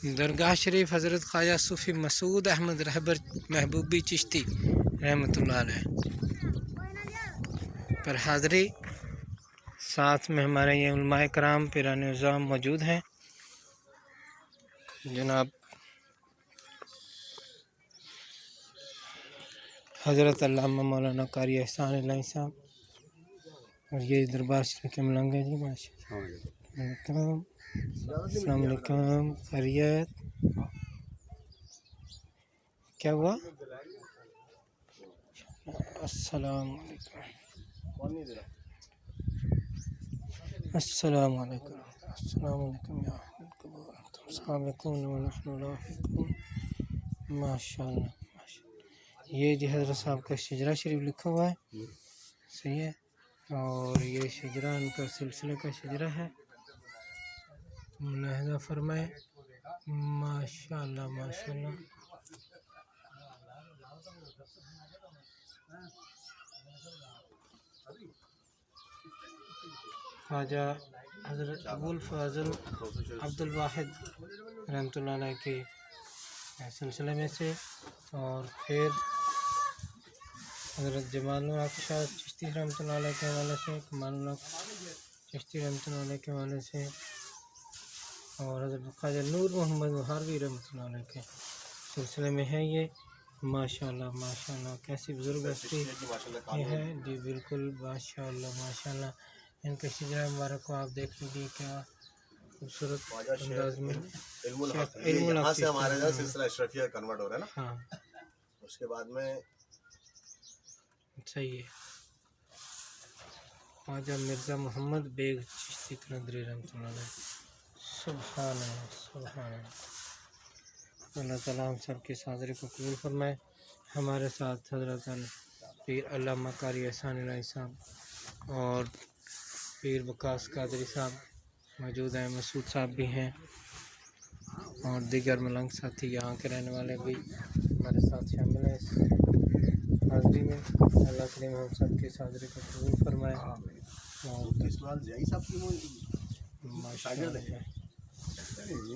درگاہ شریف حضرت خواجہ صوفی مسعود احمد رہبر محبوبی چشتی رحمۃ اللہ علیہ پر حاضری، ساتھ میں ہمارے یہ علماء کرام پیران نظام موجود ہیں، جناب حضرت علامہ مولانا قاری احسان الہی صاحب، اور یہ دربار شریف کے ملنگ ہیں جی. ماشاء اللہ، السلام علیکم. خیریت؟ کیا ہوا؟ السلام علیکم. السلام علیکم. السلام علیکم یا اہل القبور، السلام علیکم ورحمۃ اللہ وبرکاتہ. ماشاء اللہ. یہ جی حضرت صاحب کا شجرہ شریف لکھا ہوا ہے، صحیح ہے، اور یہ شجرہ ان کا سلسلے کا شجرہ ہے، ملاحظہ فرمائے. ماشاء اللہ ماشاء اللہ. خواجہ حضرت ابوالفضل عبد الواحد رحمۃ اللہ علیہ کے سلسلے میں سے، اور پھر حضرت جمال الحق شاہ چشتی رحمۃ اللہ علیہ کے حوالے سے، کمال الحق چشتی رحمۃ اللہ علیہ کے حوالے سے، اور حضرت خواجہ نور محمد وہابی رحمۃ اللہ علیہ کے سلسلے میں ہے یہ. ماشاء اللہ ماشاء اللہ. کیسی بزرگ ہستی یہ ہے جی، بالکل ماشاء اللہ ماشاء اللہ. ان کے شجرہ مبارک کو آپ دیکھ لیجیے، کیا خوبصورت انداز میں. یہاں سے ہمارے یہاں سلسلہ اشرفیہ کنورٹ ہو رہا ہے نا، ہاں اس کے بعد میں صحیح ہے. خواجہ مرزا محمد بیگ چشتی قلندری رحمۃ اللہ علیہ. سبحان اللہ سبحان اللہ. اللہ تعالیٰ ہم سب کی حاضری کو قبول فرمائے. ہمارے ساتھ حضرت پیر علامہ قاری احسان الہی صاحب اور پیر وقاص قادری صاحب موجود ہیں، مسعود صاحب بھی ہیں، اور دیگر ملنگ ساتھی یہاں کے رہنے والے بھی ہمارے ساتھ شامل ہیں اس حاضری میں. اللہ کریم ہم سب کی حاضری کو قبول فرمائے. اور اسماعیل جائی صاحب کی ماشاء اللہ.